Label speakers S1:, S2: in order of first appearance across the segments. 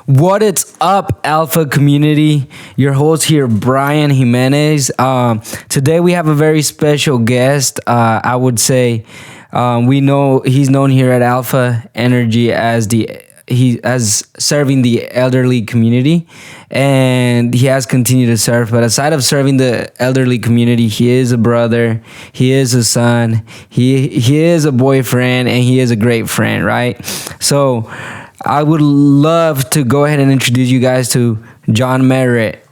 S1: What is up, Alpha community? Your host here, Brian Jimenez. Today we have a very special guest. I would say we know he's known here at Alpha Energy as serving the elderly community, and he has continued to serve. But aside of serving the elderly community, he is a brother, he is a son, he is a boyfriend, and he is a great friend, right? So I would love to go ahead and introduce you guys to John Merritt.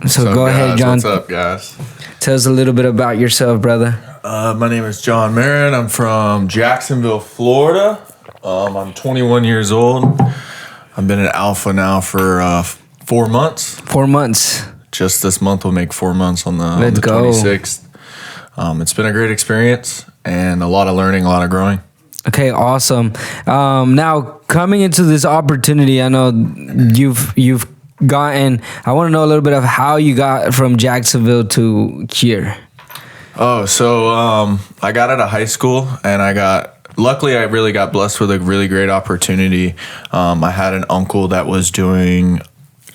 S1: So go ahead, John.
S2: What's up, guys?
S1: Tell us a little bit about yourself, brother.
S2: My name is John Merritt. I'm from Jacksonville, Florida. I'm 21 years old. I've been at Alpha now for 4 months.
S1: 4 months.
S2: Just this month will make 4 months on the 26th. It's been a great experience and a lot of learning, a lot of growing.
S1: Okay, awesome. Now coming into this opportunity, I know you've gotten. I want to know a little bit of how you got from Jacksonville to here.
S2: Oh, so I got out of high school and luckily I really got blessed with a really great opportunity. I had an uncle that was doing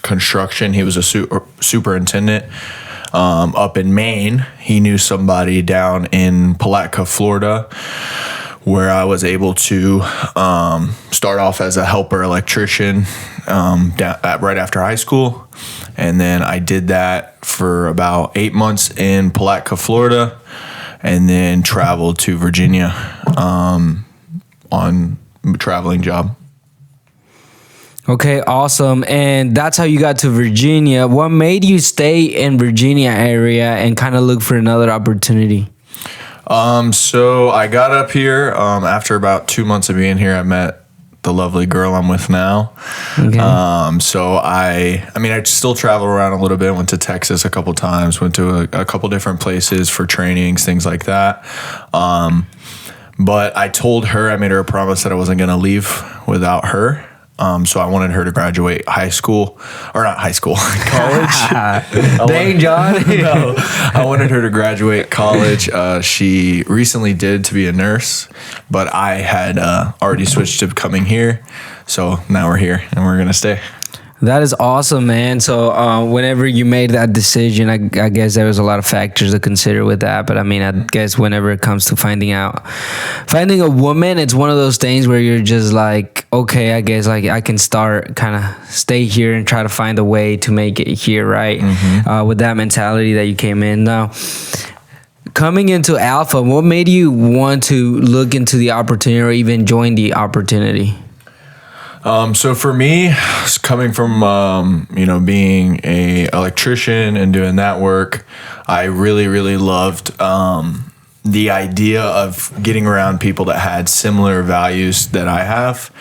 S2: construction. He was a superintendent up in Maine. He knew somebody down in Palatka, Florida, where I was able to start off as a helper electrician right after high school. And then I did that for about 8 months in Palatka, Florida, and then traveled to Virginia on a traveling job.
S1: Okay, awesome. And that's how you got to Virginia. What made you stay in Virginia area and kind of look for another opportunity?
S2: So I got up here after about 2 months of being here. I met the lovely girl I'm with now. Okay. So I still traveled around a little bit. Went to Texas a couple times. Went to a couple different places for trainings, things like that. But I told her, I made her a promise that I wasn't going to leave without her. So I wanted her to graduate college.
S1: Dang, John.
S2: No, I wanted her to graduate college. She recently did to be a nurse, but I had already switched to coming here. So now we're here and we're going to stay.
S1: That is awesome, man. So whenever you made that decision, I guess there was a lot of factors to consider with that. But I mean, I guess whenever it comes to finding a woman, it's one of those things where you're just like, okay, I guess like I can stay here and try to find a way to make it here, right? Mm-hmm. With that mentality that you came in. Now, coming into Alpha, what made you want to look into the opportunity or even join the opportunity?
S2: So for me, coming from, being a electrician and doing that work, I really, really loved the idea of getting around people that had similar values that I have,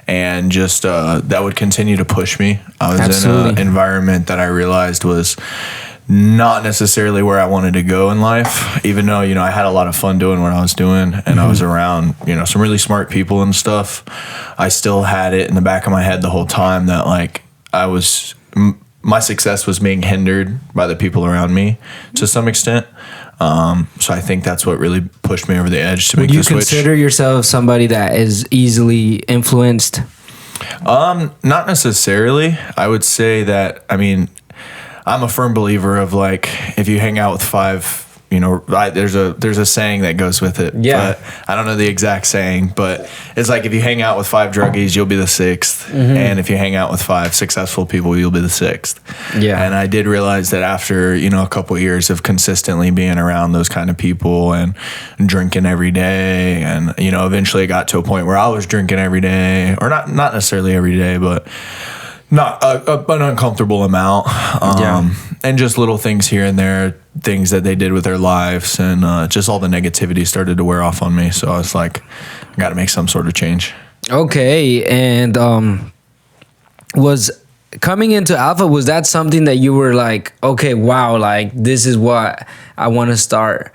S2: and just that would continue to push me. I was Absolutely. In an environment that I realized was not necessarily where I wanted to go in life, even though, I had a lot of fun doing what I was doing, and mm-hmm. I was around, some really smart people and stuff. I still had it in the back of my head the whole time that like my success was being hindered by the people around me to some extent. So I think that's what really pushed me over the edge to make the switch. Would you
S1: consider yourself somebody that is easily influenced?
S2: Not necessarily. I would say that, I'm a firm believer of like, if you hang out with five, there's a saying that goes with it. Yeah. But I don't know the exact saying, but it's like if you hang out with five druggies, you'll be the sixth. Mm-hmm. And if you hang out with five successful people, you'll be the sixth. Yeah. And I did realize that after, a couple of years of consistently being around those kind of people and drinking every day, and, eventually it got to a point where I was drinking every day, or not necessarily every day, but not an uncomfortable amount. And just little things here and there, things that they did with their lives, and just all the negativity started to wear off on me. So I was like, I got to make some sort of change. Okay.
S1: And was coming into Alpha, was that something that you were like, okay, wow, like this is what I want to start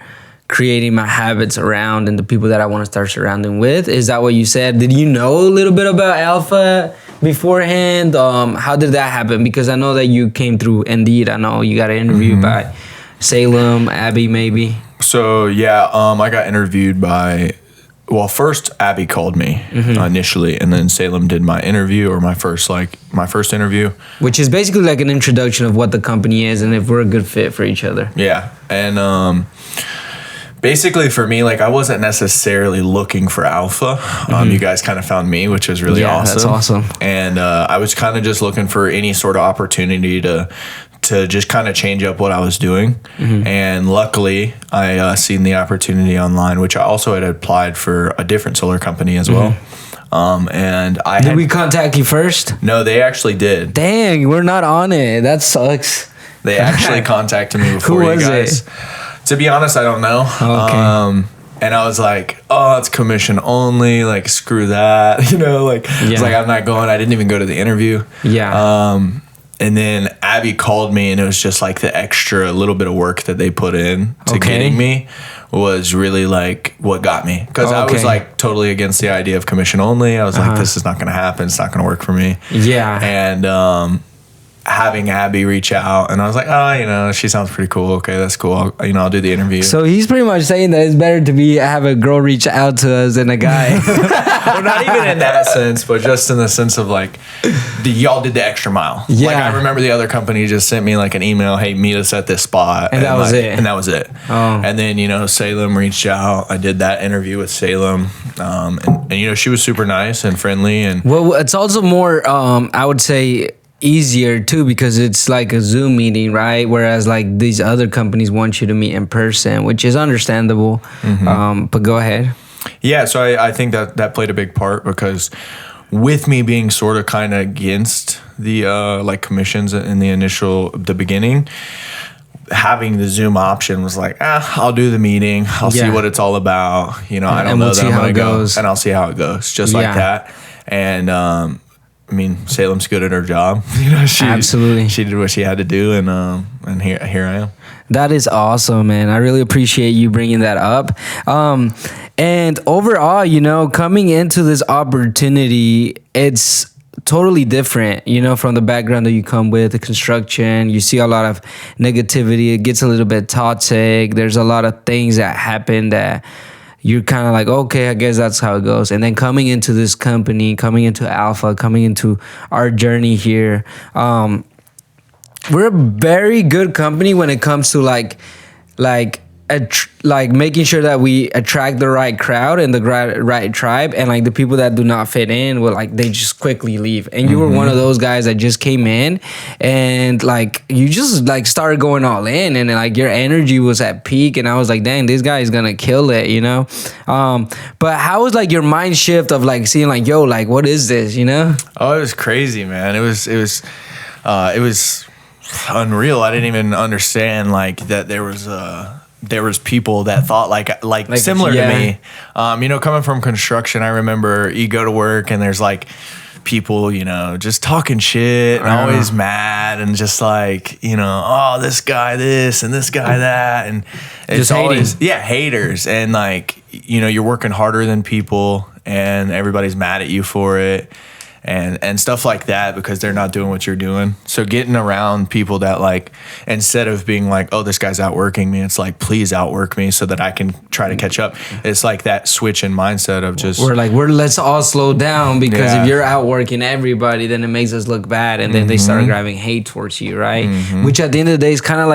S1: creating my habits around and the people that I want to start surrounding with? Is that what you said? Did you know a little bit about Alpha beforehand? How did that happen? Because I know that you came through Indeed. I know you got interviewed mm-hmm. by Salem, Abby, maybe.
S2: So yeah, I got interviewed by well, first Abby called me initially, and then Salem did my interview, or my first interview,
S1: which is basically like an introduction of what the company is and if we're a good fit for each other.
S2: Yeah, and basically for me, like I wasn't necessarily looking for alpha. You guys kind of found me, which is really awesome.
S1: That's awesome.
S2: And I was kind of just looking for any sort of opportunity to just kind of change up what I was doing. And luckily I seen the opportunity online, which I also had applied for a different solar company as well. And
S1: did we contact you first?
S2: No, they actually did.
S1: Dang, we're not on it. That sucks.
S2: They actually contacted me before.
S1: Who was
S2: you guys.
S1: it?
S2: To be honest, I don't know.
S1: Okay.
S2: And I was like, oh, it's commission only. Like, screw that. You know, like, I was like, I'm not going. I didn't even go to the interview.
S1: Yeah.
S2: And then Abby called me, and it was just like the extra little bit of work that they put in to getting me was really like what got me. Because I was like totally against the idea of commission only. I was like, this is not going to happen. It's not going to work for me.
S1: Yeah.
S2: And having Abby reach out, and I was like, oh, you know, she sounds pretty cool. Okay, that's cool. I'll do the interview.
S1: So he's pretty much saying that it's better to have a girl reach out to us than a guy.
S2: Well, not even in that sense, but just in the sense of like, y'all did the extra mile.
S1: Yeah.
S2: Like I remember the other company just sent me like an email, hey, meet us at this spot.
S1: And that was it.
S2: And that was it.
S1: Oh.
S2: And then, Salem reached out. I did that interview with Salem. And she was super nice and friendly. And
S1: well, it's also more, I would say, easier too, because it's like a Zoom meeting, right? Whereas like these other companies want you to meet in person, which is understandable. But go ahead.
S2: Yeah, so I think that played a big part, because with me being sort of kind of against the like commissions in the beginning, having the Zoom option was like, I'll do the meeting. I'll see what it's all about. I don't know that I'm going to go, and I'll see how it goes, just like that. And Salem's good at her job.
S1: Absolutely.
S2: She did what she had to do, and here I am.
S1: That is awesome, man. I really appreciate you bringing that up. And overall, coming into this opportunity, it's totally different, from the background that you come with, the construction. You see a lot of negativity. It gets a little bit toxic. There's a lot of things that happen that you're kind of like, okay, I guess that's how it goes. And then coming into this company, coming into Alpha, coming into our journey here, we're a very good company when it comes to like making sure that we attract the right crowd and the right tribe, and like the people that do not fit in will they just quickly leave. And you were one of those guys that just came in and like you just like started going all in, and like your energy was at peak, and I was like, dang, this guy is gonna kill it, but how was like your mind shift of like seeing like, yo, like what is this,
S2: Oh, it was crazy, man. It was unreal. I didn't even understand like that there was people that thought like similar to me. Coming from construction, I remember you go to work and there's like people, just talking shit and always mad and just like, oh, this guy this and this guy that, and it's
S1: just
S2: always haters, and like, you're working harder than people and everybody's mad at you for it. And stuff like that, because they're not doing what you're doing. So getting around people that like, instead of being like, oh, this guy's outworking me, it's like, please outwork me so that I can try to catch up. It's like that switch in mindset of just,
S1: let's all slow down, because if you're outworking everybody, then it makes us look bad, and then they start grabbing hate towards you, right? Which at the end of the day is kind of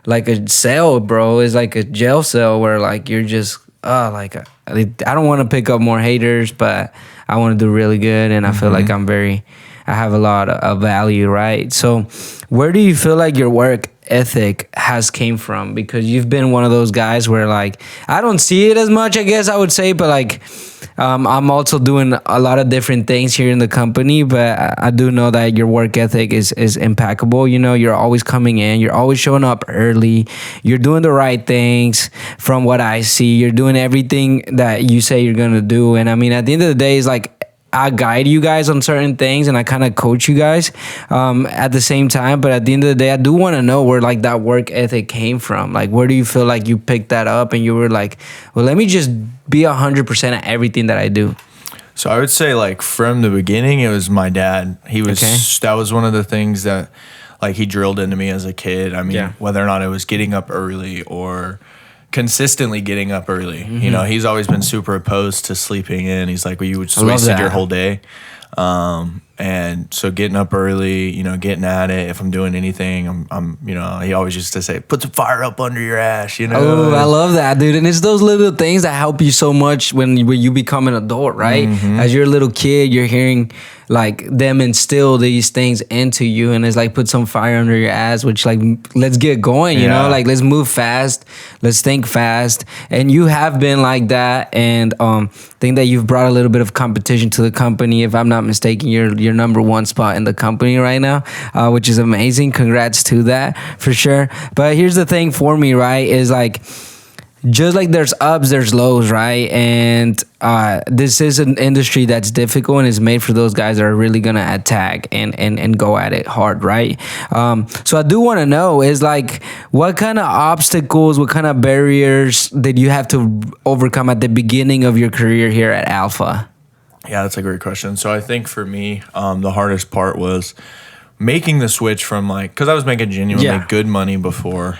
S1: like a cell, bro. It's like a jail cell where like you're just I don't want to pick up more haters, but I want to do really good, and I feel like I have a lot of value, right? So where do you feel like your work ethic has came from? Because you've been one of those guys where like, I don't see it as much, I guess I would say, but like, I'm also doing a lot of different things here in the company, but I do know that your work ethic is impeccable. You're always coming in, you're always showing up early, you're doing the right things from what I see, you're doing everything that you say you're gonna do. And I mean, at the end of the day, it's like, I guide you guys on certain things and I kind of coach you guys at the same time. But at the end of the day, I do want to know where like that work ethic came from. Like, where do you feel like you picked that up and you were like, well, let me just be 100% at everything that I do?
S2: So I would say like from the beginning, it was my dad. That was one of the things that like he drilled into me as a kid. I mean, whether or not it was getting up early or consistently getting up early. You know, he's always been super opposed to sleeping in. He's like, well, you just
S1: I love
S2: wasted
S1: that.
S2: your whole day. And so getting up early, you know, getting at it. If I'm doing anything, I'm, you know, he always used to say, put some fire up under your ass, you know?
S1: Oh, I love that, dude. And it's those little things that help you so much when you become an adult, right? As you're a little kid, you're hearing like them instill these things into you, and it's like put some fire under your ass, which like let's get going, you know, like let's move fast, let's think fast. And you have been like that, and think that you've brought a little bit of competition to the company. If I'm not mistaken, you're number one spot in the company right now, which is amazing. Congrats to that for sure. But here's the thing for me, right, is like, just like there's ups, there's lows, right? And this is an industry that's difficult and is made for those guys that are really gonna attack and go at it hard, right? So I do want to know is like, what kind of obstacles, what kind of barriers did you have to overcome at the beginning of your career here at Alpha?
S2: Yeah, that's a great question. So I think for me, the hardest part was making the switch from like, because I was making genuinely good money before.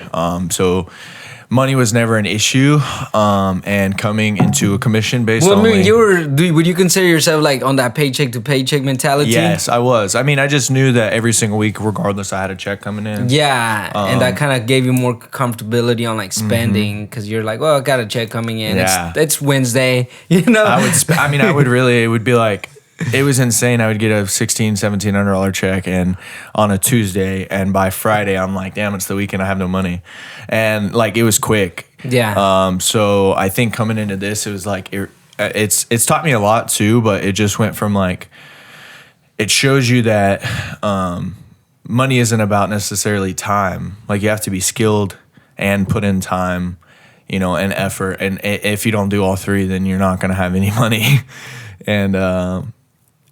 S2: So money was never an issue, and coming into a commission based
S1: Well, I mean,
S2: only.
S1: would you consider yourself like on that paycheck to paycheck mentality?
S2: Yes, I was. I mean, I just knew that every single week, regardless, I had a check coming in.
S1: Yeah, and that kind of gave you more comfortability on like spending, because you're like, well, I got a check coming in.
S2: Yeah.
S1: It's Wednesday, you know.
S2: I would really. It would be like. It was insane. I would get a $1,700 check and on a Tuesday, and by Friday I'm like, damn, it's the weekend. I have no money, and like it was quick.
S1: Yeah.
S2: So I think coming into this, it was like it's taught me a lot too. But it just went from like, it shows you that money isn't about necessarily time. Like you have to be skilled and put in time, you know, and effort. And if you don't do all three, then you're not gonna have any money. And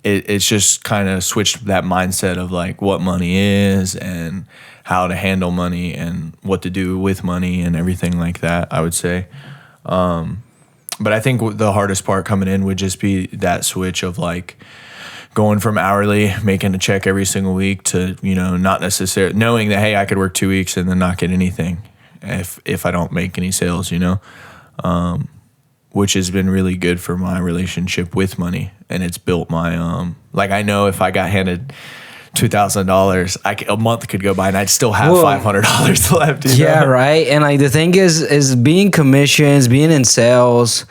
S2: it's just kind of switched that mindset of like what money is and how to handle money and what to do with money and everything like that, I would say. But I think the hardest part coming in would just be that switch of like going from hourly, making a check every single week, to, you know, not necessarily knowing that, hey, I could work 2 weeks and then not get anything if I don't make any sales, you know. Which has been really good for my relationship with money, and it's built my like, I know if I got handed $2,000, a month could go by and I'd still have $500 left.
S1: Yeah, right. And like the thing is being commissions, being in sales,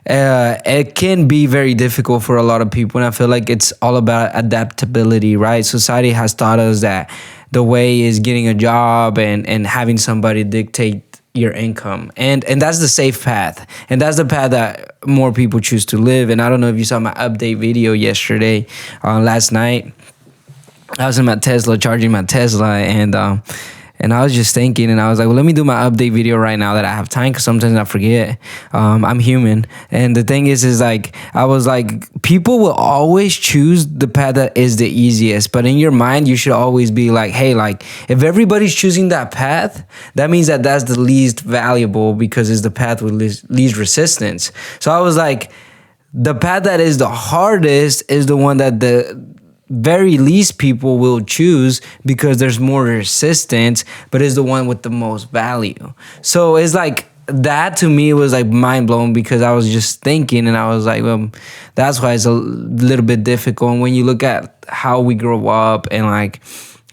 S1: it can be very difficult for a lot of people, and I feel like it's all about adaptability, right? Society has taught us that the way is getting a job and having somebody dictate your income, and that's the safe path, and that's the path that more people choose to live. And I don't know if you saw my update video yesterday, last night. I was in my Tesla, charging my Tesla, and I was just thinking, and I was like, well, let me do my update video right now that I have time, because sometimes I forget. I'm human. And the thing is like, I was like, people will always choose the path that is the easiest. But in your mind, you should always be like, hey, like, if everybody's choosing that path, that means that that's the least valuable, because it's the path with least resistance. So I was like, the path that is the hardest is the one that the very least people will choose, because there's more resistance, but is the one with the most value. So it's like, that to me was like mind blowing, because I was just thinking, and I was like, well, that's why it's a little bit difficult. And when you look at how we grow up, and like,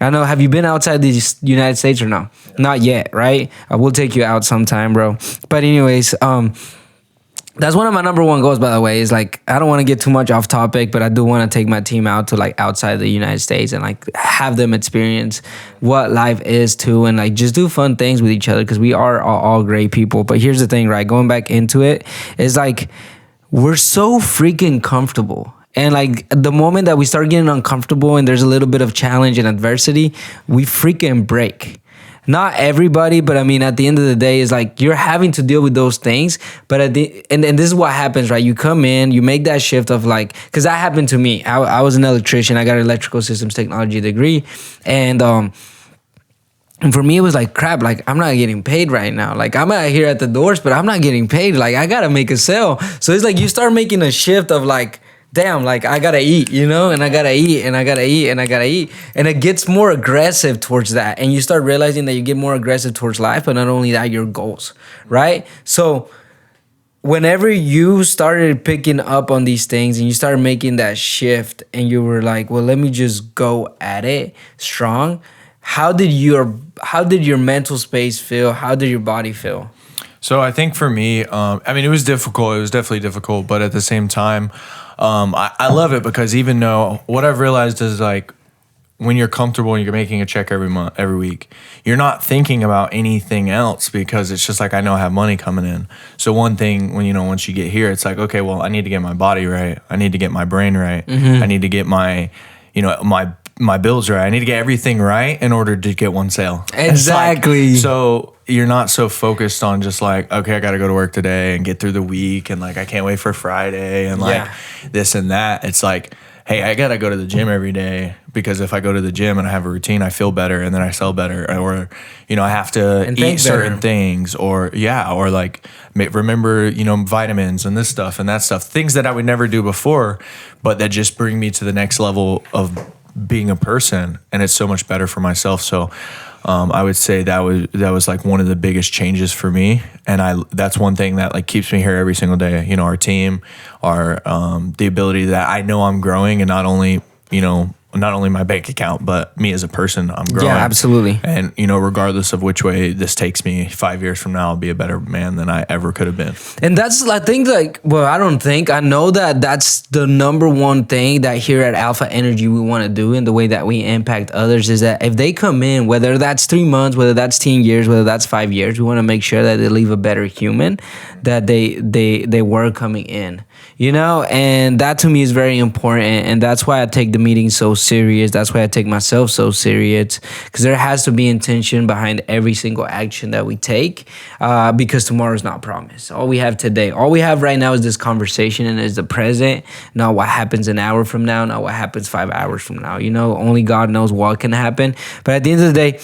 S1: I don't know, have you been outside the United States or no? Not yet, right? I will take you out sometime, bro. But anyways, that's one of my number one goals, by the way, is like, I don't want to get too much off topic, but I do want to take my team out to like outside the United States and like have them experience what life is too, and like just do fun things with each other, because we are all great people. But here's the thing, right? Going back into it, is like, we're so freaking comfortable. And like the moment that we start getting uncomfortable and there's a little bit of challenge and adversity, we freaking break. Not everybody, but I mean, at the end of the day, is like, you're having to deal with those things. But and this is what happens, right? You come in, you make that shift of like, because that happened to me. I was an electrician. I got an electrical systems technology degree, and for me, it was like, crap, like, I'm not getting paid right now. Like, I'm out here at the doors, but I'm not getting paid. Like, I got to make a sale. So it's like, you start making a shift of like, damn, like I gotta eat, you know, and I gotta eat, and I gotta eat, and I gotta eat. And it gets more aggressive towards that. And you start realizing that you get more aggressive towards life, but not only that, your goals, right? So whenever you started picking up on these things and you started making that shift and you were like, well, let me just go at it strong, how did your mental space feel? How did your body feel?
S2: So I think for me, I mean, it was difficult. It was definitely difficult, but at the same time, I love it because even though what I've realized is like when you're comfortable and you're making a check every week, you're not thinking about anything else because it's just like, I know I have money coming in. So one thing once you get here, it's like, okay, well, I need to get my body right. I need to get my brain right. Mm-hmm. I need to get my bills right. I need to get everything right in order to get one sale.
S1: Exactly.
S2: Like, so you're not so focused on just like, okay, I got to go to work today and get through the week. And like, I can't wait for Friday and like this and that. It's like, hey, I got to go to the gym every day because if I go to the gym and I have a routine, I feel better and then I sell better. Or, I have to eat certain things or like remember, vitamins and this stuff and that stuff. Things that I would never do before, but that just bring me to the next level of being a person. And it's so much better for myself. So I would say that was like one of the biggest changes for me, and that's one thing that like keeps me here every single day. Our team, the ability that I know I'm growing, and not only my bank account, but me as a person, I'm growing.
S1: Yeah, absolutely.
S2: And regardless of which way this takes me, 5 years from now, I'll be a better man than I ever could have been. And
S1: I know that that's the number one thing that here at Alpha Energy we want to do, and the way that we impact others is that if they come in, whether that's 3 months, whether that's 10 years, whether that's 5 years, we want to make sure that they leave a better human that they were coming in. And that to me is very important, and that's why I take the meeting so serious. That's why I take myself so serious, because there has to be intention behind every single action that we take, because tomorrow's not promised. All we have today, all we have right now is this conversation and is the present, not what happens an hour from now, not what happens 5 hours from now. Only God knows what can happen. But at the end of the day,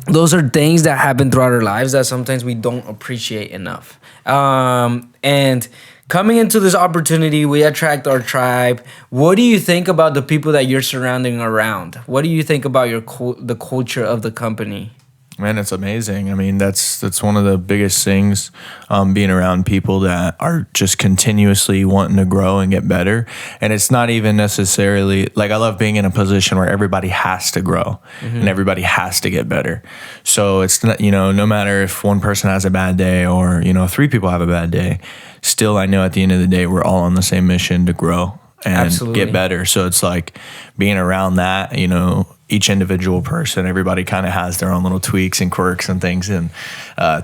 S1: those are things that happen throughout our lives that sometimes we don't appreciate enough. And coming into this opportunity, we attract our tribe. What do you think about the people that you're surrounding around? What do you think about the culture of the company?
S2: Man, it's amazing. I mean, that's one of the biggest things, being around people that are just continuously wanting to grow and get better. And it's not even necessarily like, I love being in a position where everybody has to grow and everybody has to get better. So it's not, no matter if one person has a bad day or, 3 people have a bad day, still, I know at the end of the day, we're all on the same mission to grow and get better. So it's like being around that, each individual person, everybody kind of has their own little tweaks and quirks and things and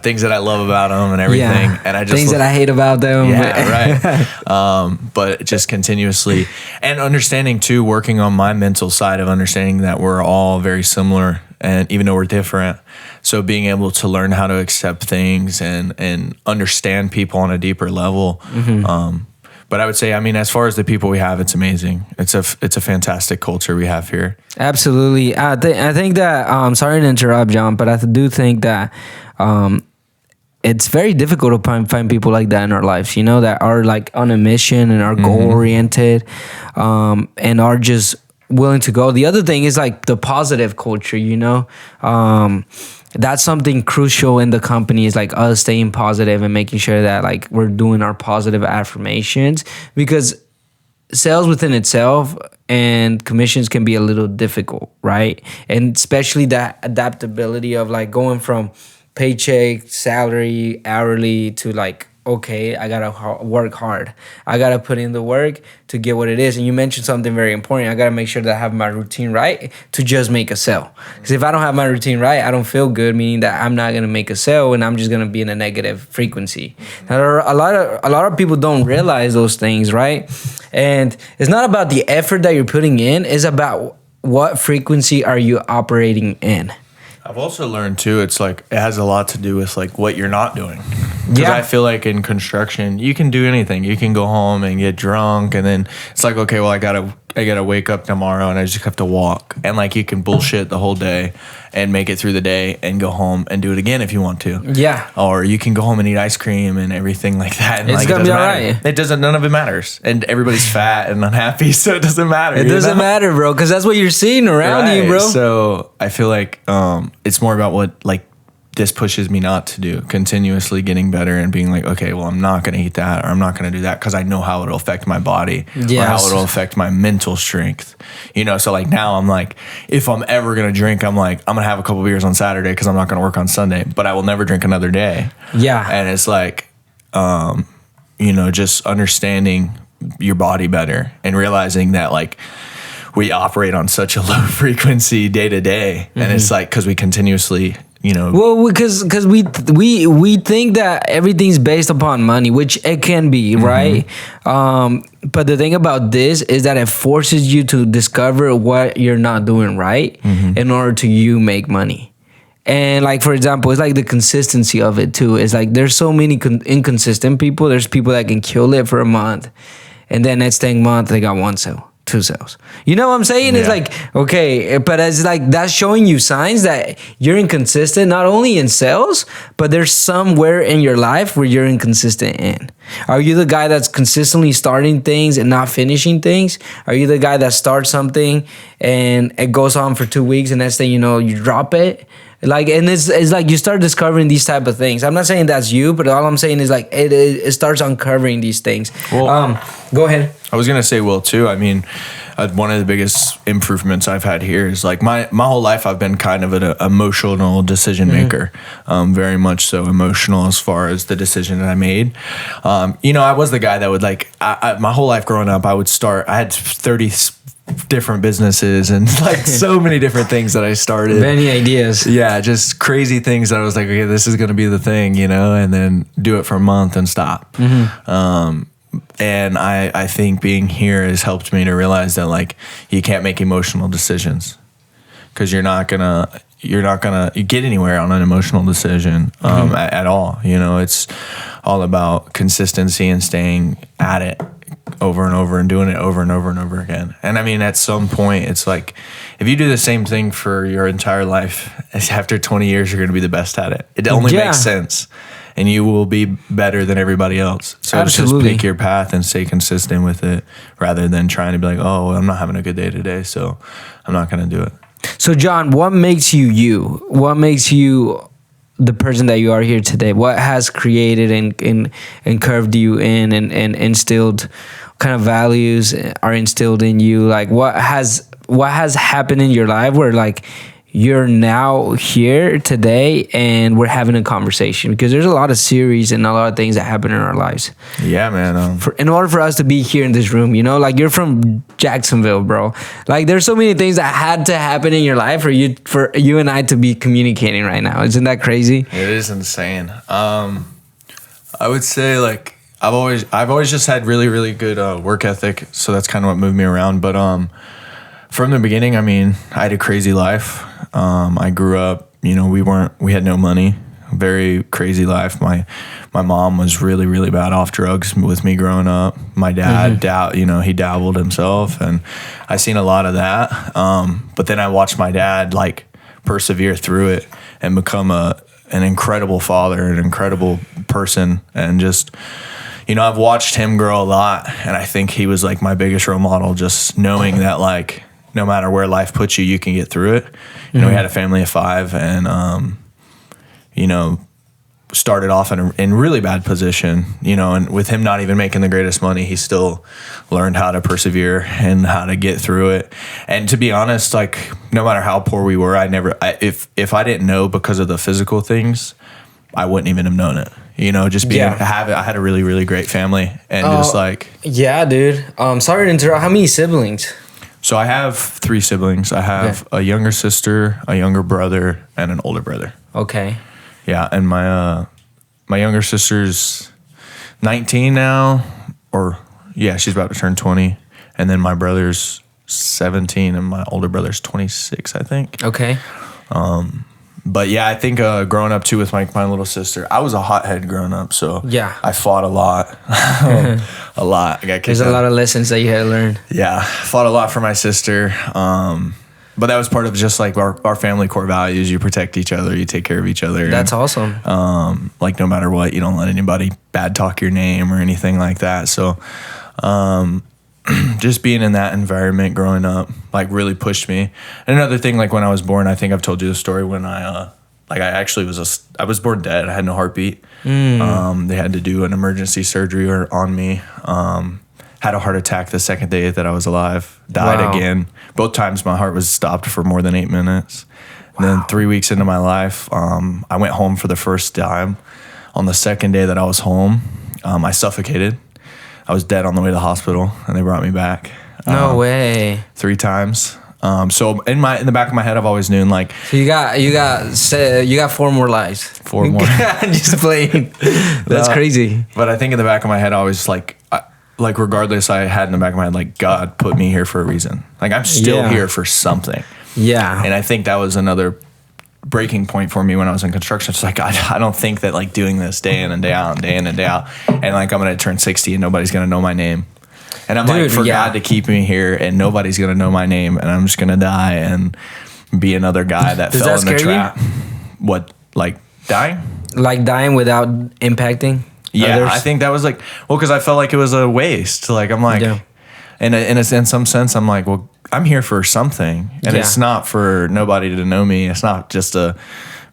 S2: things that I love about them and everything.
S1: Yeah.
S2: And I just
S1: things that I hate about them.
S2: Yeah, right. But just continuously and understanding too, working on my mental side of understanding that we're all very similar, and even though we're different. So being able to learn how to accept things and understand people on a deeper level. But I would say, as far as the people we have, it's amazing. It's a fantastic culture we have here.
S1: Absolutely. I think that, sorry to interrupt, John, but I do think that it's very difficult to find people like that in our lives, that are like on a mission and are goal-oriented, and are just willing to go. The other thing is like the positive culture, that's something crucial in the company, is like us staying positive and making sure that like we're doing our positive affirmations, because sales within itself and commissions can be a little difficult, right? And especially that adaptability of like going from paycheck, salary, hourly to like, okay, I gotta work hard. I gotta put in the work to get what it is. And you mentioned something very important. I gotta make sure that I have my routine right to just make a sale. Because if I don't have my routine right, I don't feel good, meaning that I'm not gonna make a sale and I'm just gonna be in a negative frequency. Now, a lot of people don't realize those things, right? And it's not about the effort that you're putting in. It's about what frequency are you operating in.
S2: I've also learned too, it's like it has a lot to do with like what you're not doing. Because I feel like in construction, you can do anything. You can go home and get drunk, and then it's like, okay, well, I gotta gotta wake up tomorrow and I just have to walk. And like you can bullshit the whole day and make it through the day and go home and do it again if you want to.
S1: Yeah.
S2: Or you can go home and eat ice cream and everything like that. And
S1: It's
S2: like,
S1: gonna
S2: it
S1: be
S2: doesn't
S1: all
S2: matter.
S1: right.
S2: It doesn't. None of it matters. And everybody's fat and unhappy, so it doesn't matter.
S1: It doesn't matter, bro, because that's what you're seeing around you, bro.
S2: So I feel like it's more about what like this pushes me not to do, continuously getting better and being like, okay, well, I'm not going to eat that or I'm not going to do that because I know how it'll affect my body or how it'll affect my mental strength. You know, so like now I'm like, if I'm ever going to drink, I'm like, I'm going to have a couple beers on Saturday because I'm not going to work on Sunday, but I will never drink another day.
S1: Yeah.
S2: And it's like, you know, just understanding your body better and realizing that like we operate on such a low frequency day to day. And it's like, because we continuously, you know,
S1: well, because we think that everything's based upon money, which it can be, right? But the thing about this is that it forces you to discover what you're not doing right in order to you make money. And like, for example, it's like the consistency of it too. It's like there's so many inconsistent people. There's people that can kill it for a month, and then next thing month they got 1 sale. 2 sales. You know what I'm saying?
S2: Yeah.
S1: It's like, okay, but it's like that's showing you signs that you're inconsistent, not only in sales, but there's somewhere in your life where you're inconsistent in. Are you the guy that's consistently starting things and not finishing things? Are you the guy that starts something and it goes on for 2 weeks and next thing you know, you drop it? Like, and it's like you start discovering these type of things. I'm not saying that's you, but all I'm saying is like it starts uncovering these things.
S2: Well,
S1: go ahead.
S2: I was gonna say, Will, too. I mean, one of the biggest improvements I've had here is like my whole life I've been kind of an emotional decision maker, very much so emotional as far as the decision that I made. You know, I was the guy that would like my whole life growing up. I had 30 different businesses and like so many different things that I started.
S1: Many ideas.
S2: Yeah, just crazy things that I was like, okay, this is going to be the thing, you know, and then do it for a month and stop. And I think being here has helped me to realize that like you can't make emotional decisions because you're not gonna get anywhere on an emotional decision at all. You know, it's all about consistency and staying at it over and over and doing it over and over and over again. And I mean, at some point, it's like if you do the same thing for your entire life, after 20 years, you're going to be the best at it. It only makes sense. And you will be better than everybody else. So
S1: Absolutely.
S2: Just pick your path and stay consistent with it rather than trying to be like, oh, I'm not having a good day today, so I'm not going to do it.
S1: So, John, what makes you you? What makes you the person that you are here today? What has created and curved you in and instilled kind of values are instilled in you? Like what has happened in your life where like you're now here today and we're having a conversation? Because there's a lot of series and a lot of things that happen in our lives.
S2: Yeah, man.
S1: In order for us to be here in this room, you know, like you're from Jacksonville, bro. Like there's so many things that had to happen in your life for you and I to be communicating right now. Isn't that crazy?
S2: It is insane. I would say like I've always just had really, really good work ethic. So that's kind of what moved me around. But from the beginning, I mean, I had a crazy life. I grew up, you know, we had no money, very crazy life. My mom was really, really bad off drugs with me growing up. My dad, he dabbled himself, and I seen a lot of that. But then I watched my dad like persevere through it and become an incredible father, an incredible person, and just, you know, I've watched him grow a lot, and I think he was like my biggest role model, just knowing that like no matter where life puts you, you can get through it. You know, we had a family of 5 and, you know, started off in really bad position, you know, and with him not even making the greatest money, he still learned how to persevere and how to get through it. And to be honest, like no matter how poor we were, if I didn't know because of the physical things, I wouldn't even have known it. You know, just being, I had a really, really great family and just like. Yeah,
S1: dude. Sorry to interrupt. How many siblings?
S2: So I have 3 siblings. I have a younger sister, a younger brother, and an older brother.
S1: Okay.
S2: Yeah, and my younger sister's 19 now, she's about to turn 20, and then my brother's 17, and my older brother's 26, I think.
S1: Okay.
S2: But yeah, I think growing up too with my little sister, I was a hothead growing up, so
S1: Yeah.
S2: I fought a lot, a lot. I got kicked
S1: There's a
S2: out.
S1: lot of lessons that you had to learn.
S2: Yeah, fought a lot for my sister. But that was part of just like our family core values. You protect each other, you take care of each other.
S1: That's awesome.
S2: Like no matter what, you don't let anybody bad talk your name or anything like that. So just being in that environment growing up like really pushed me. And another thing, like when I was born, I think I've told you the story when I was born dead. I had no heartbeat. They had to do an emergency surgery on me. Had a heart attack the second day that I was alive. Died again. Both times my heart was stopped for more than 8 minutes. And then 3 weeks into my life, I went home for the first time. On the second day that I was home, I suffocated. I was dead on the way to the hospital, and they brought me back.
S1: No way.
S2: 3 times. So in the back of my head, I've always known like.
S1: So you got 4 more lives.
S2: 4 more.
S1: Just playing. That's crazy.
S2: But I think in the back of my head, I always like regardless, I had in the back of my head like God put me here for a reason. Like I'm still here for something.
S1: Yeah.
S2: And I think that was another breaking point for me when I was in construction. It's like I don't think that like doing this day in and day out, and like I'm gonna turn 60 and nobody's gonna know my name. And I'm like, for God to keep me here and nobody's gonna know my name, and I'm just gonna die and be another guy that fell in the trap. What, like dying? Like
S1: dying without impacting?
S2: Yeah,
S1: others?
S2: I think that was like, well, because I felt like it was a waste. Like I'm like, in some sense, I'm like, well, I'm here for something, and it's not for nobody to know me. It's not just to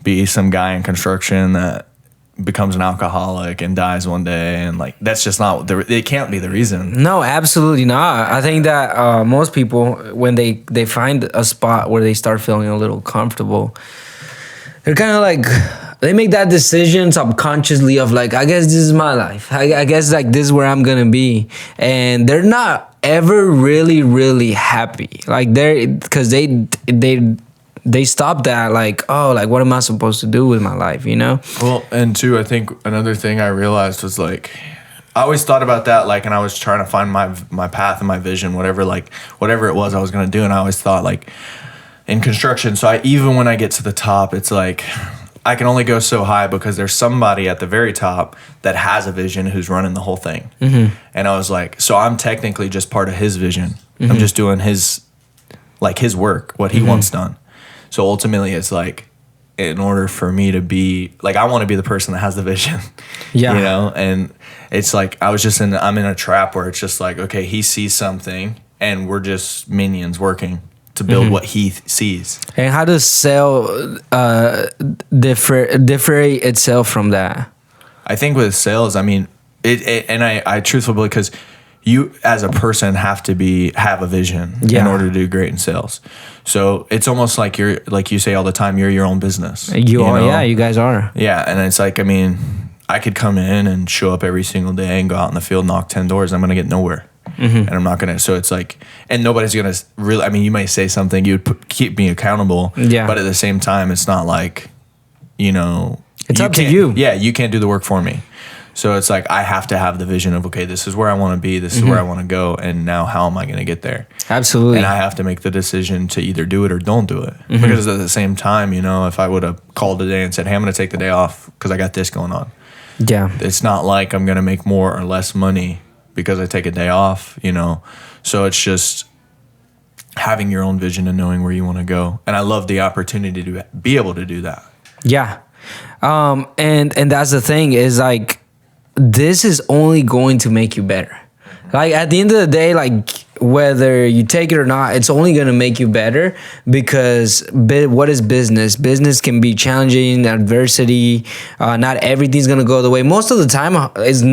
S2: be some guy in construction that becomes an alcoholic and dies one day, and like that's just not it can't be the reason.
S1: No, absolutely not. I think that most people, when they find a spot where they start feeling a little comfortable, they're kind of like, they make that decision subconsciously of like, I guess this is my life. I guess like this is where I'm gonna be, and they're not ever really happy. Like because they stop that, like, oh, like what am I supposed to do with my life, you know?
S2: Well, and two, I think another thing I realized was like, I always thought about that, like, and I was trying to find my path and my vision, whatever it was I was gonna do, and I always thought like in construction. So even when I get to the top, it's like I can only go so high because there's somebody at the very top that has a vision who's running the whole thing. Mm-hmm. And I was like, so I'm technically just part of his vision. Mm-hmm. I'm just doing his work, what he wants done. So ultimately it's like, in order for me to be like, I want to be the person that has the vision, you know? And it's like, I'm in a trap where it's just like, okay, he sees something and we're just minions working to build what he sees. And
S1: how does sale differentiate itself from that?
S2: I think with sales, I mean, I truthfully, because you as a person have to have a vision in order to do great in sales. So it's almost like you're, like you say all the time, you're your own business. You
S1: are, yeah, you guys are.
S2: Yeah, and it's like, I mean, I could come in and show up every single day and go out in the field, knock 10 doors, and I'm going to get nowhere. Mm-hmm. And I'm not going to, so it's like, and nobody's going to really, I mean, you might say something, you would keep me accountable, but at the same time, it's not like, you know.
S1: It's up to you.
S2: Yeah, you can't do the work for me. So it's like, I have to have the vision of, okay, this is where I want to be, this is where I want to go, and now how am I going to get there?
S1: Absolutely.
S2: And I have to make the decision to either do it or don't do it. Mm-hmm. Because at the same time, you know, if I would have called today and said, hey, I'm going to take the day off because I got this going on. Yeah. It's not like I'm going to make more or less money because I take a day off, you know. So it's just having your own vision and knowing where you want to go. And I love the opportunity to be able to do that.
S1: Yeah. And that's the thing is like, this is only going to make you better. Like at the end of the day, like whether you take it or not, it's only going to make you better because what is business? Business can be challenging, adversity. Not everything's going to go the way. Most of the time is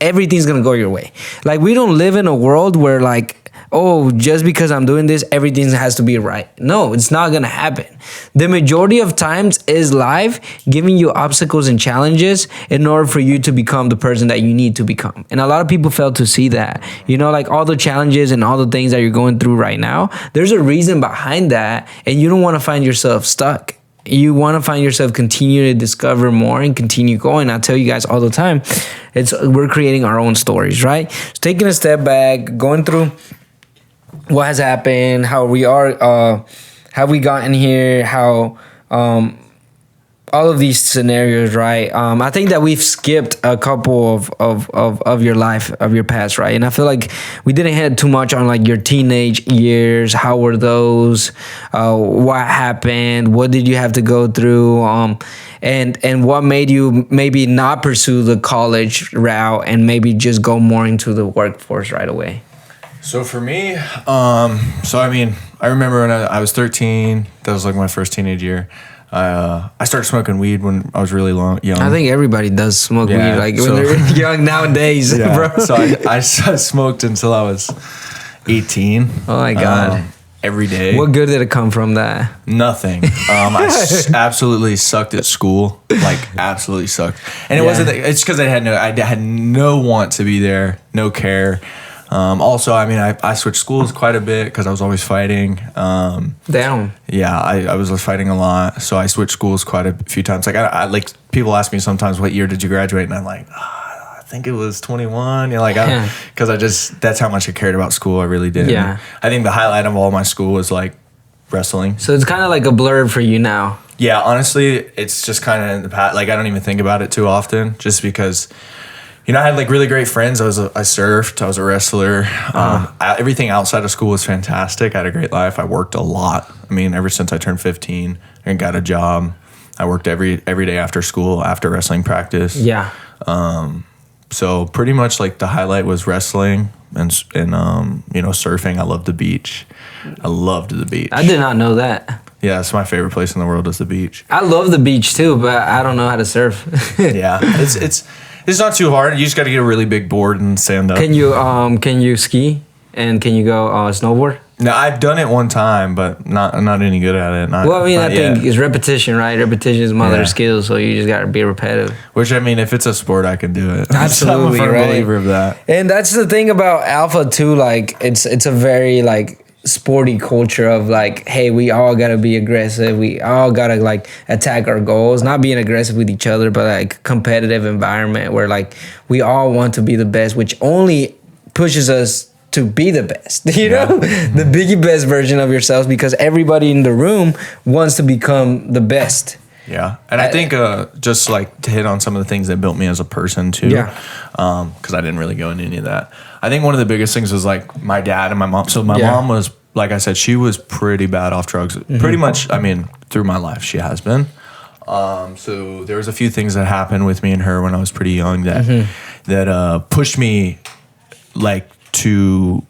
S1: everything's going to go your way. Like we don't live in a world where like, oh, just because I'm doing this, everything has to be right. No, it's not going to happen. The majority of times is life giving you obstacles and challenges in order for you to become the person that you need to become. And a lot of people fail to see that. You know, like all the challenges and all the things that you're going through right now, there's a reason behind that. And you don't want to find yourself stuck. You want to find yourself continue to discover more and continue going. I tell you guys all the time, we're creating our own stories, right? So taking a step back, going through what has happened, how we are, how we gotten here, how all of these scenarios, right? I think that we've skipped a couple of your life, of your past, right? And I feel like we didn't hit too much on like your teenage years. How were those? What happened? What did you have to go through? And what made you maybe not pursue the college route and maybe just go more into the workforce right away?
S2: So for me, I remember when I was 13. That was like my first teenage year. I started smoking weed when I was really young.
S1: I think everybody does smoke weed, like when they're young nowadays, bro.
S2: So I smoked until I was 18.
S1: Oh my God.
S2: Every day.
S1: What good did it come from that?
S2: Nothing. Absolutely sucked at school. Like absolutely sucked. And it wasn't. It's because I had no want to be there, no care. Also, I switched schools quite a bit because I was always fighting.
S1: Damn.
S2: Yeah, I was fighting a lot, so I switched schools quite a few times. Like I like people ask me sometimes, "What year did you graduate?" And I'm like, I think it was 21. You know, like because that's how much I cared about school. I really did.
S1: Yeah.
S2: I think the highlight of all my school was like wrestling.
S1: So it's kind of like a blur for you now.
S2: Yeah, honestly, it's just kind of in the past. Like I don't even think about it too often, just because. You know, I had like really great friends. I surfed. I was a wrestler. Everything outside of school was fantastic. I had a great life. I worked a lot. I mean, ever since I turned 15 and got a job, I worked every day after school, after wrestling practice.
S1: Yeah.
S2: So pretty much like the highlight was wrestling and surfing. I loved the beach. I loved the beach.
S1: I did not know that.
S2: Yeah, it's my favorite place in the world is the beach.
S1: I love the beach too, but I don't know how to surf.
S2: Yeah, it's not too hard. You just got to get a really big board and stand up.
S1: Can you ski and can you go snowboard?
S2: No, I've done it one time, but not any good at it.
S1: I think it's repetition, right? Repetition is mother of skills, so you just got to be repetitive.
S2: Which, if it's a sport, I can do it.
S1: Absolutely,
S2: I'm a firm
S1: right?
S2: believer of that.
S1: And that's the thing about Alpha too. Like, it's a very like sporty culture of like, hey, we all gotta be aggressive. We all gotta like attack our goals, not being aggressive with each other, but like competitive environment where like we all want to be the best, which only pushes us to be the best, you know, the biggie best version of yourselves, because everybody in the room wants to become the best.
S2: Yeah. And I think just like to hit on some of the things that built me as a person too.
S1: Yeah.
S2: Because I didn't really go into any of that. I think one of the biggest things was like my dad and my mom. So my mom was, like I said, she was pretty bad off drugs. Pretty much, through my life, she has been. So there was a few things that happened with me and her when I was pretty young that pushed me like to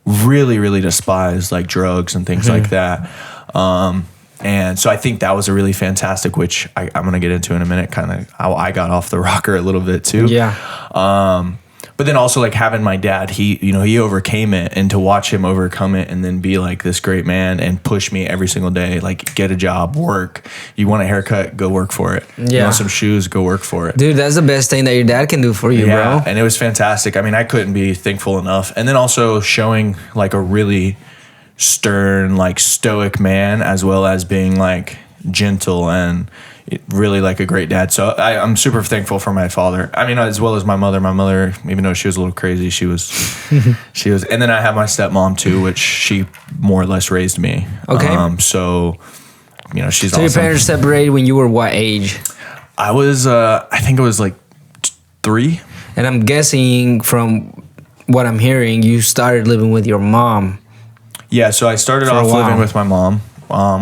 S2: really, really despise like drugs and things like that. And so I think that was a really fantastic, which I'm going to get into in a minute, kind of how I got off the rocker a little bit too.
S1: Yeah.
S2: But then also like having my dad, he overcame it, and to watch him overcome it and then be like this great man and push me every single day, like get a job, work. You want a haircut, go work for it.
S1: Yeah.
S2: You want some shoes, go work for it.
S1: Dude, that's the best thing that your dad can do for you, bro.
S2: And it was fantastic. I couldn't be thankful enough. And then also showing like a really stern, like stoic man, as well as being like gentle and really like a great dad. So I'm super thankful for my father. As well as my mother. My mother, even though she was a little crazy, she was, and then I have my stepmom too, which she more or less raised me.
S1: Okay.
S2: So she's awesome.
S1: So your parents separated when you were what age?
S2: I was, I think it was like 3.
S1: And I'm guessing from what I'm hearing, you started living with your mom.
S2: Yeah, so I started off living with my mom,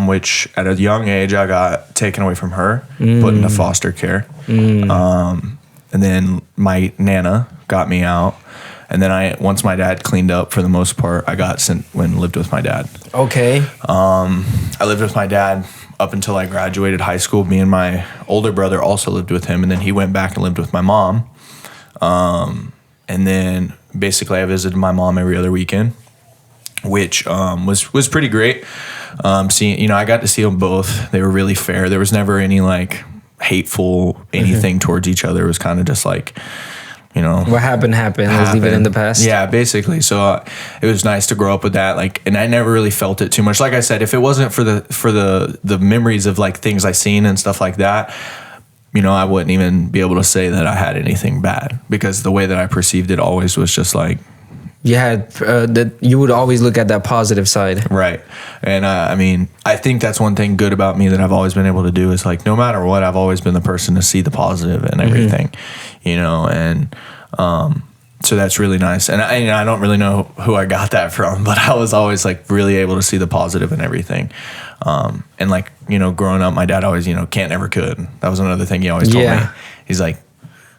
S2: which at a young age I got taken away from her, put into foster care. And then my Nana got me out. And then once my dad cleaned up for the most part, I got sent and lived with my dad.
S1: Okay.
S2: I lived with my dad up until I graduated high school. Me and my older brother also lived with him, and then he went back and lived with my mom. And then basically I visited my mom every other weekend, which was pretty great. I got to see them both. They were really fair. There was never any like hateful anything towards each other. It was kind of just like,
S1: what happened. Let's leave it in the past.
S2: Yeah, basically. So it was nice to grow up with that. Like, and I never really felt it too much. Like I said, if it wasn't for the memories of like things I seen and stuff like that, I wouldn't even be able to say that I had anything bad, because the way that I perceived it always was just like,
S1: that you would always look at that positive side.
S2: Right. And I mean, I think that's one thing good about me that I've always been able to do is like, no matter what, I've always been the person to see the positive in everything, you know, and so that's really nice. And I don't really know who I got that from, but I was always like really able to see the positive in everything. And like, you know, growing up, my dad always, you know, can't, never could. That was another thing he always told me. He's like,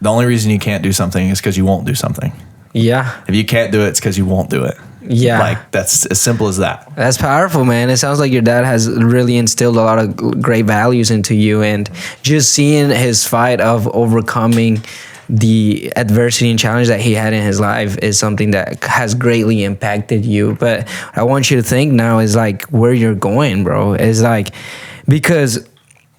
S2: the only reason you can't do something is because you won't do something. Yeah. If you can't do it, it's because you won't do it. Yeah. Like, that's as simple as that.
S1: That's powerful, man. It sounds like your dad has really instilled a lot of great values into you, and just seeing his fight of overcoming the adversity and challenge that he had in his life is something that has greatly impacted you. But I want you to think now is like where you're going, bro. Is like, because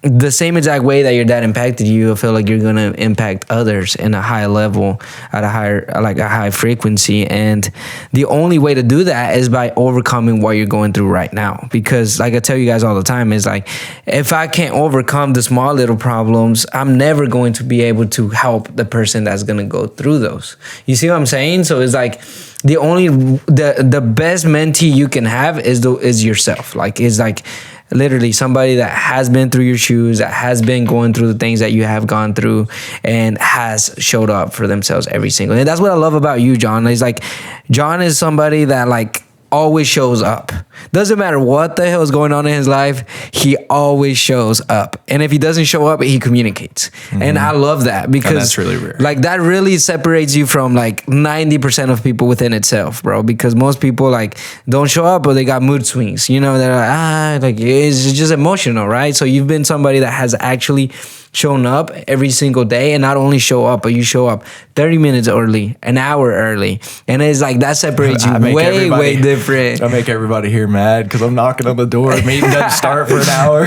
S1: the same exact way that your dad impacted you, I feel like you're gonna impact others in a high level, at a higher, like a high frequency. And the only way to do that is by overcoming what you're going through right now. Because like I tell you guys all the time, is like, if I can't overcome the small little problems, I'm never going to be able to help the person that's gonna go through those. You see what I'm saying? So it's like, the best mentee you can have is yourself. Like, it's like literally somebody that has been through your shoes, that has been going through the things that you have gone through, and has showed up for themselves every single day. And that's what I love about you, John. It's like, John is somebody that like always shows up. Doesn't matter what the hell is going on in his life, he always shows up. And if he doesn't show up, he communicates. And I love that, because
S2: that's really rare.
S1: Like, that really separates you from like 90% of people within itself, bro. Because most people like don't show up, or they got mood swings. You know, they're like it's just emotional, right? So you've been somebody that has actually shown up every single day, and not only show up, but you show up 30 minutes early, an hour early, and it's like that separates you way different.
S2: I make everybody here mad because I'm knocking on the door. Meeting doesn't start for an hour,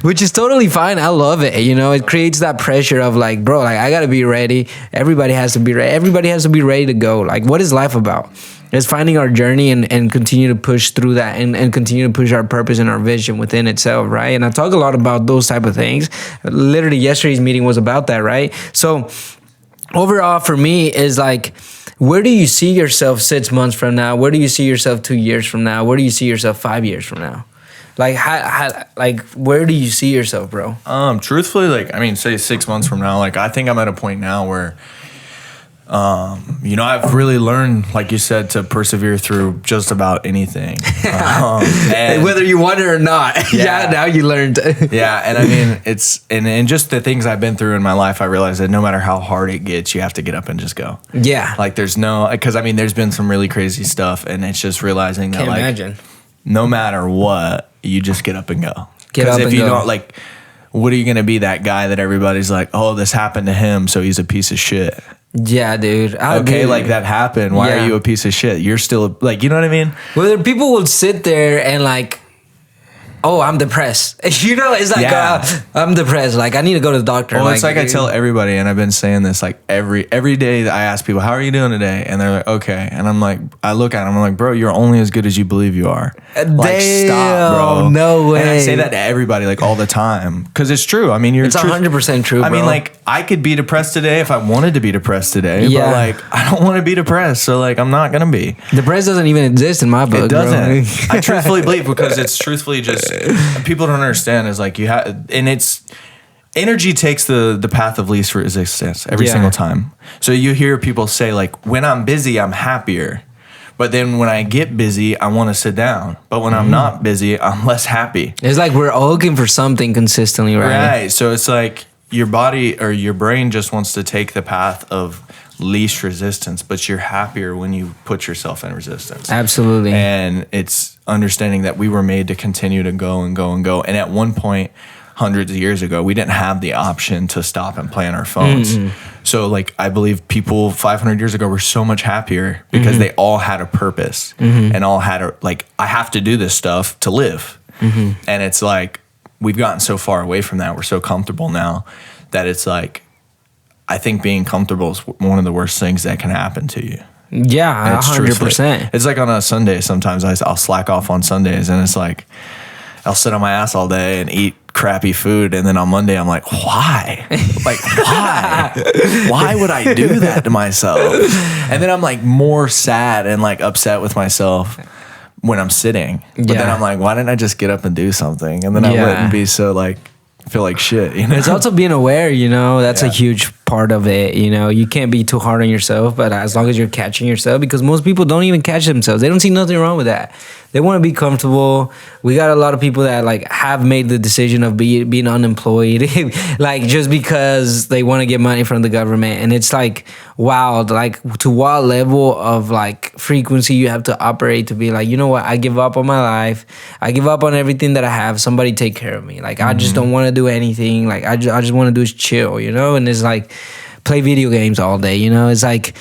S1: which is totally fine. I love it. You know, it creates that pressure of like, bro, like I gotta be ready. Everybody has to be ready. Everybody has to be ready to go. Like, what is life about? It's finding our journey and continue to push through that and continue to push our purpose and our vision within itself, right? And I talk a lot about those type of things. Literally, yesterday's meeting was about that, right? So overall, for me, is like, where do you see yourself 6 months from now? Where do you see yourself 2 years from now? Where do you see yourself 5 years from now? Like, like, where do you see yourself, bro?
S2: Truthfully, like, I mean, say 6 months from now, like, I think I'm at a point now where, you know, I've really learned, like you said, to persevere through just about anything.
S1: And whether you want it or not. Yeah, now you learned.
S2: Yeah, and I mean, it's, and just the things I've been through in my life, I realized that no matter how hard it gets, you have to get up and just go. Yeah. Like, there's no, because I mean, there's been some really crazy stuff, and it's just realizing that, like, imagine. No matter what, you just get up and go. Because if you don't, like, what are you going to be, that guy that everybody's like, oh, this happened to him, so he's a piece of shit?
S1: Yeah, dude.
S2: Like, that happened. Why are you a piece of shit? You're still, like, you know what I mean?
S1: Whether people will sit there and like, oh, I'm depressed. You know, it's like, I'm depressed. Like, I need to go to the doctor.
S2: Well, it's like I tell everybody, and I've been saying this, like, every day that I ask people, how are you doing today? And they're like, okay. And I'm like, I look at them, I'm like, bro, you're only as good as you believe you are. Like, stop, bro. No way. And I say that to everybody, like, all the time. Because it's true. I mean, it's
S1: 100% true, bro.
S2: I mean, like, I could be depressed today if I wanted to be depressed today. Yeah. But, like, I don't want to be depressed. So, like, I'm not going to be.
S1: Depressed doesn't even exist in my book,
S2: it doesn't. I truthfully believe, because it's truthfully just, people don't understand, is like, you have, and it's, energy takes the path of least resistance every single time. So you hear people say, like, when I'm busy, I'm happier. But then when I get busy, I want to sit down. But when I'm not busy, I'm less happy.
S1: It's like we're all looking for something consistently, right?
S2: Right. So it's like your body or your brain just wants to take the path of least resistance, but you're happier when you put yourself in resistance.
S1: Absolutely.
S2: And it's understanding that we were made to continue to go and go and go. And at one point, hundreds of years ago, we didn't have the option to stop and play on our phones. So, like, I believe people 500 years ago were so much happier because they all had a purpose and all had a, like, I have to do this stuff to live. And it's like, we've gotten so far away from that. We're so comfortable now that it's like, I think being comfortable is one of the worst things that can happen to you.
S1: Yeah, 100%.
S2: It's like on a Sunday, sometimes I'll slack off on Sundays, and it's like, I'll sit on my ass all day and eat crappy food, and then on Monday I'm like, why? Like, why would I do that to myself? And then I'm like more sad and like upset with myself when I'm sitting. But then I'm like, why didn't I just get up and do something? And then I wouldn't be so like feel like shit, you know?
S1: It's also being aware, you know, that's a huge part of it. You know, you can't be too hard on yourself, but as long as you're catching yourself, because most people don't even catch themselves. They don't see nothing wrong with that. They want to be comfortable. We got a lot of people that like have made the decision of being unemployed, like just because they want to get money from the government. And it's like, wow, like to what level of like frequency you have to operate to be like, you know what, I give up on my life. I give up on everything that I have. Somebody take care of me. Like, I just don't want to do anything. Like, I just want to do is chill, you know? And it's like, play video games all day, you know? It's like,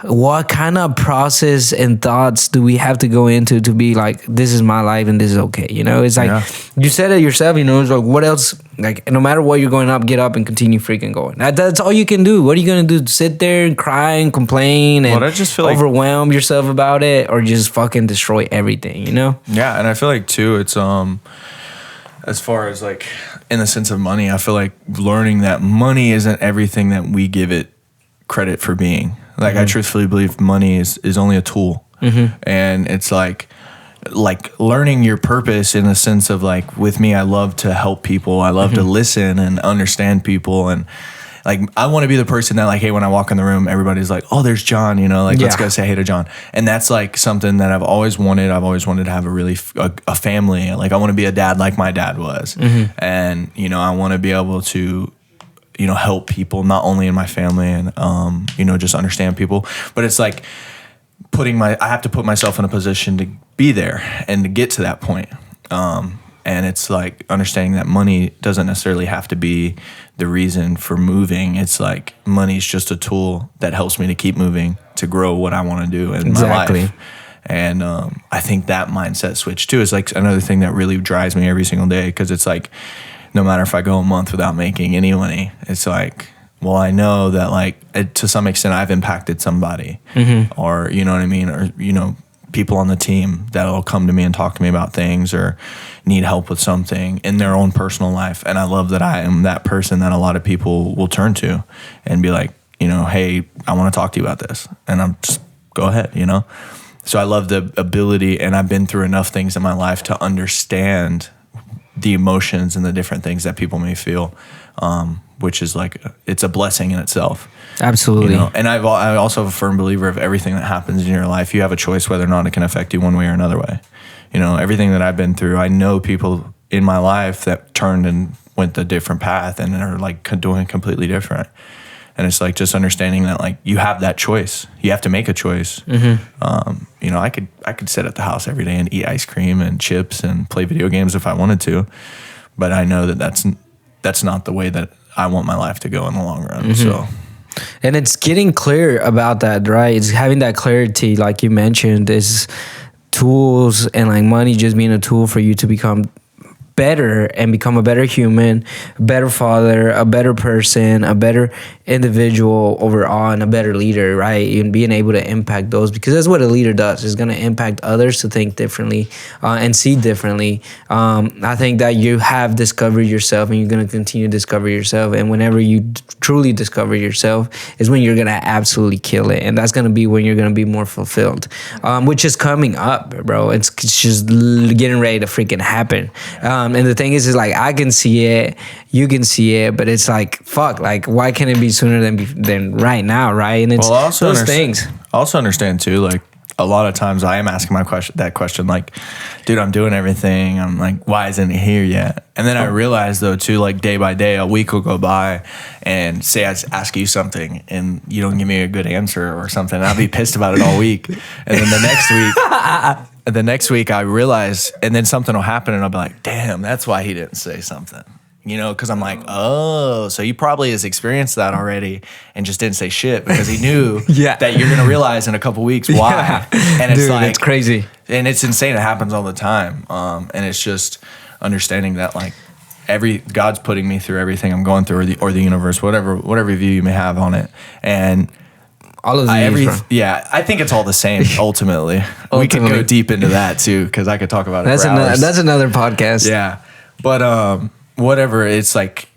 S1: what kind of process and thoughts do we have to go into to be like, this is my life and this is okay, you know? It's like, you said it yourself, you know, it's like, what else? Like, no matter what you're going up, get up and continue freaking going. That's all you can do. What are you going to do? Sit there and cry and complain and
S2: I just feel
S1: overwhelm yourself about it, or just fucking destroy everything, you know?
S2: Yeah, and I feel like, too, it's, as far as like, in the sense of money, I feel like learning that money isn't everything that we give it credit for being. Like, I truthfully believe money is only a tool. And it's like learning your purpose in the sense of like, with me, I love to help people. I love to listen and understand people. And like, I want to be the person that like, hey, when I walk in the room, everybody's like, oh, there's John, you know, like, let's go say hey to John. And that's like something that I've always wanted. I've always wanted to have a family. Like, I want to be a dad like my dad was. And, you know, I want to be able to, you know, help people, not only in my family and, you know, just understand people, but it's like I have to put myself in a position to be there and to get to that point. And it's like understanding that money doesn't necessarily have to be the reason for moving. It's like money's just a tool that helps me to keep moving, to grow what I want to do in my life. And I think that mindset switch too is like another thing that really drives me every single day, because it's like, no matter if I go a month without making any money, it's like, well, I know that like to some extent I've impacted somebody, or, you know what I mean? Or, you know, people on the team that'll come to me and talk to me about things or need help with something in their own personal life. And I love that I am that person that a lot of people will turn to and be like, you know, hey, I want to talk to you about this. And I'm just, go ahead, you know? So I love the ability, and I've been through enough things in my life to understand the emotions and the different things that people may feel, which is like, it's a blessing in itself.
S1: Absolutely.
S2: You know? And I'm also a firm believer of everything that happens in your life, you have a choice whether or not it can affect you one way or another way. You know, everything that I've been through, I know people in my life that turned and went a different path and are like doing completely different. And it's like just understanding that like you have that choice. You have to make a choice. You know, I could sit at the house every day and eat ice cream and chips and play video games if I wanted to, but I know that that's not the way that I want my life to go in the long run. So,
S1: and it's getting clear about that, right? It's having that clarity, like you mentioned, is tools and like money just being a tool for you to become better and become a better human, a better father, a better person, a better individual overall, and a better leader, right? And being able to impact those, because that's what a leader does. Is going to impact others to think differently and see differently. I think that you have discovered yourself, and you're going to continue to discover yourself. And whenever you truly discover yourself is when you're going to absolutely kill it. And that's going to be when you're going to be more fulfilled, which is coming up, bro. It's just getting ready to freaking happen. And the thing is like, I can see it, you can see it, but it's like, fuck, like, why can't it be sooner than right now, right? And it's those things.
S2: I also understand too, like, a lot of times I am asking that question, like, dude, I'm doing everything. I'm like, why isn't it here yet? And then I realize though too, like day by day, a week will go by, and say I ask you something and you don't give me a good answer or something, I'll be pissed about it all week. And then the next week I realize, and then something will happen and I'll be like, damn, that's why he didn't say something. You know, because I'm like, oh, so he probably has experienced that already and just didn't say shit because he knew that you're going to realize in a couple weeks why. And it's
S1: like, it's crazy.
S2: And it's insane. It happens all the time. And it's just understanding that like God's putting me through everything I'm going through, or the universe, whatever view you may have on it. And
S1: all of
S2: I think it's all the same ultimately. We could go deep into that too, because I could talk about it for hours.
S1: That's another podcast.
S2: Yeah. But whatever, it's like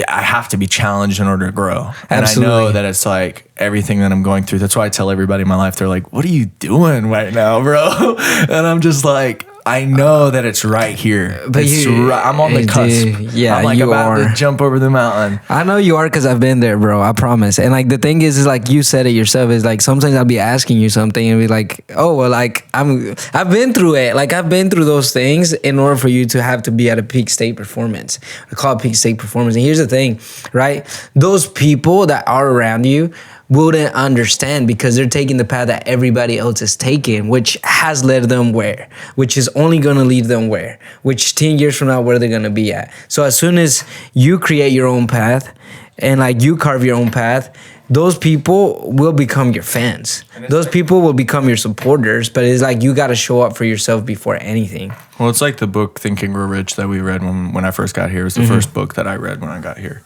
S2: I have to be challenged in order to grow. And
S1: Absolutely.
S2: I know that it's like everything that I'm going through. That's why I tell everybody in my life, they're like, what are you doing right now, bro? And I'm just like, I know that it's right here.
S1: But
S2: I'm on the cusp.
S1: Yeah,
S2: I'm like
S1: you
S2: about
S1: are.
S2: to jump over the mountain.
S1: I know you are because I've been there, bro. I promise. And like the thing is like you said it yourself. Is like sometimes I'll be asking you something and be like, oh well, like I've been through it. Like I've been through those things in order for you to have to be at a peak state performance. I call it peak state performance. And here's the thing, right? Those people that are around you wouldn't understand because they're taking the path that everybody else is taking, which has led them where, which is only going to lead them where, which 10 years from now, where they're going to be at. So as soon as you create your own path and like you carve your own path, those people will become your fans. Those people will become your supporters, but it's like you got to show up for yourself before anything.
S2: Well, it's like the book Think and Grow Rich that we read when I first got here. It was the first book that I read when I got here.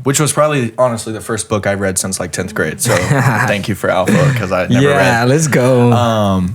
S2: Which was probably, honestly, the first book I read since like 10th grade. So thank you for Alpha because I never read.
S1: Yeah, let's go.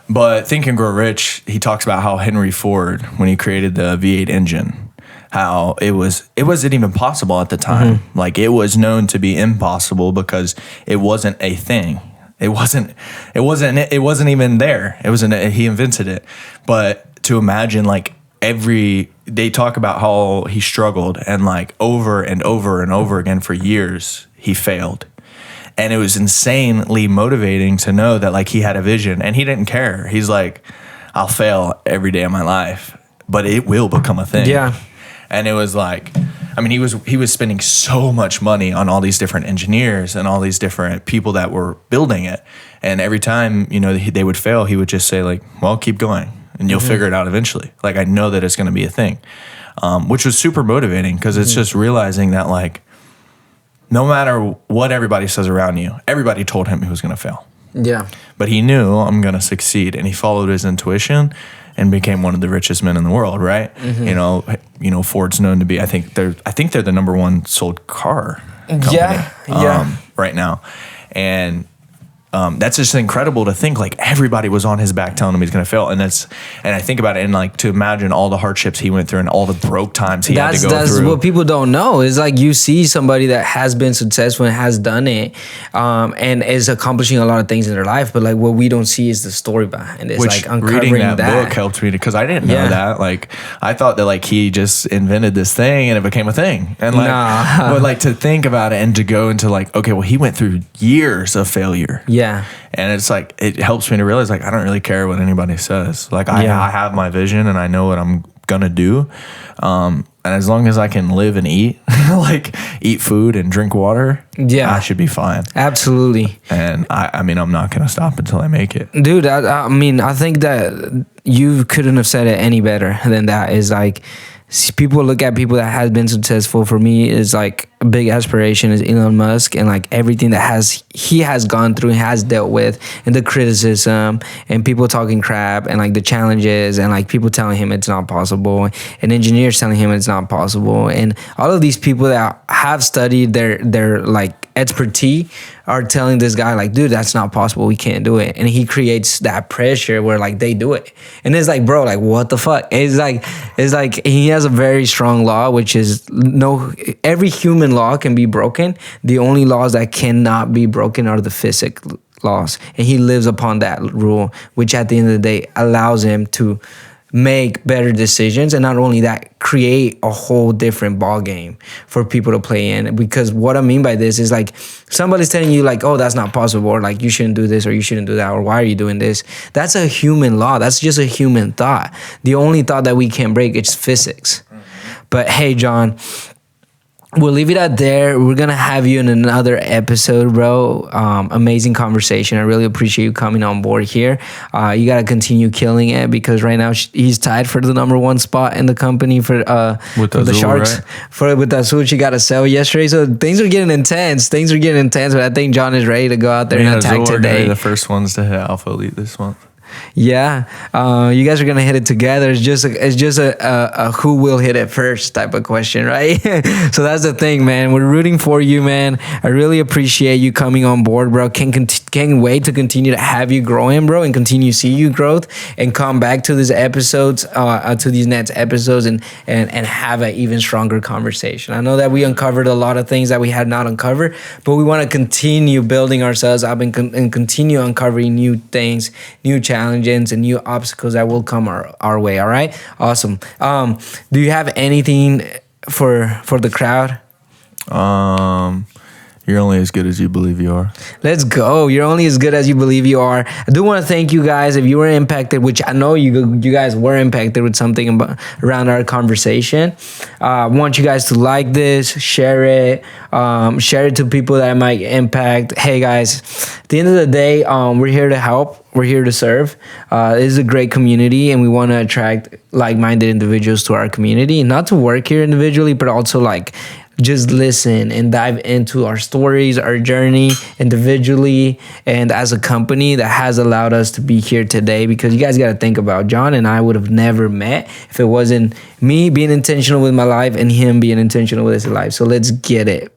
S2: But Think and Grow Rich, he talks about how Henry Ford, when he created the V8 engine, how it wasn't even possible at the time. Like it was known to be impossible because it wasn't a thing. It wasn't even there. He invented it. But to imagine like they talk about how he struggled and like over and over and over again for years he failed, and it was insanely motivating to know that like he had a vision and he didn't care. He's like, I'll fail every day of my life, but it will become a thing.
S1: Yeah.
S2: And it was like, I mean, he was spending so much money on all these different engineers and all these different people that were building it, and every time they would fail, he would just say like, well, keep going and you'll figure it out eventually. Like, I know that it's going to be a thing, which was super motivating because it's just realizing that, like, no matter what everybody says around you, everybody told him he was going to fail.
S1: Yeah.
S2: But he knew, I'm going to succeed. And he followed his intuition and became one of the richest men in the world, right? Ford's known to be, I think they're the number one sold car company right now. And that's just incredible to think like everybody was on his back telling him he's going to fail. And I think about it and like to imagine all the hardships he went through and all the broke times he had to go through.
S1: That's what people don't know is like you see somebody that has been successful and has done it and is accomplishing a lot of things in their life. But like what we don't see is the story behind it.
S2: Which
S1: like uncovering
S2: reading that book helped me because I didn't know that. Like I thought that like he just invented this thing and it became a thing. And like, but like to think about it and to go into like, okay, well he went through years of failure.
S1: Yeah.
S2: And it's like, it helps me to realize like, I don't really care what anybody says. Like I have my vision and I know what I'm going to do. And as long as I can live and eat, like eat food and drink water, I should be fine.
S1: Absolutely.
S2: And I mean, I'm not going to stop until I make it.
S1: Dude, I mean, I think that you couldn't have said it any better than that. Is like, people look at people that has been successful. For me, is like a big aspiration is Elon Musk and like everything that he has gone through and has dealt with, and the criticism and people talking crap and like the challenges and like people telling him it's not possible and engineers telling him it's not possible, and all of these people that have studied their like expertise are telling this guy like, dude, that's not possible, we can't do it. And he creates that pressure where like they do it, and it's like, bro, like what the fuck? It's like he has a very strong law, which is every human law can be broken. The only laws that cannot be broken are the physics laws, and he lives upon that rule, which at the end of the day allows him to make better decisions, and not only that, create a whole different ball game for people to play in. Because what I mean by this is like somebody's telling you like, oh, that's not possible, or like you shouldn't do this or you shouldn't do that, or why are you doing this? That's a human law. That's just a human thought. The only thought that we can break is physics. But hey, John, we'll leave it at there. We're going to have you in another episode, bro. Amazing conversation. I really appreciate you coming on board here. You got to continue killing it because right now he's tied for the number one spot in the company for the Sharks. Right? With Azul, she got a sell yesterday. So things are getting intense. But I think John is ready to go out there and attack today.
S2: The first ones to hit Alpha Elite this month.
S1: Yeah, you guys are gonna hit it together. It's just a who will hit it first type of question, right? So that's the thing, man. We're rooting for you, man. I really appreciate you coming on board, bro. Can't wait to continue to have you growing, bro, and continue to see you growth and come back to these episodes, to these next episodes, and have an even stronger conversation. I know that we uncovered a lot of things that we had not uncovered, but we want to continue building ourselves up and continue uncovering new things, new challenges, and new obstacles that will come our way. All right, awesome. Do you have anything for the crowd?
S2: You're only as good as you believe you are.
S1: Let's go. You're only as good as you believe you are. I do want to thank you guys. If you were impacted, which I know you guys were impacted with something around our conversation, I want you guys to like this, share it to people that might impact. Hey guys, at the end of the day, we're here to help. We're here to serve. This is a great community, and we want to attract like-minded individuals to our community, not to work here individually, but also like just listen and dive into our stories, our journey individually and as a company that has allowed us to be here today. Because you guys got to think about John and I would have never met if it wasn't me being intentional with my life and him being intentional with his life. So let's get it.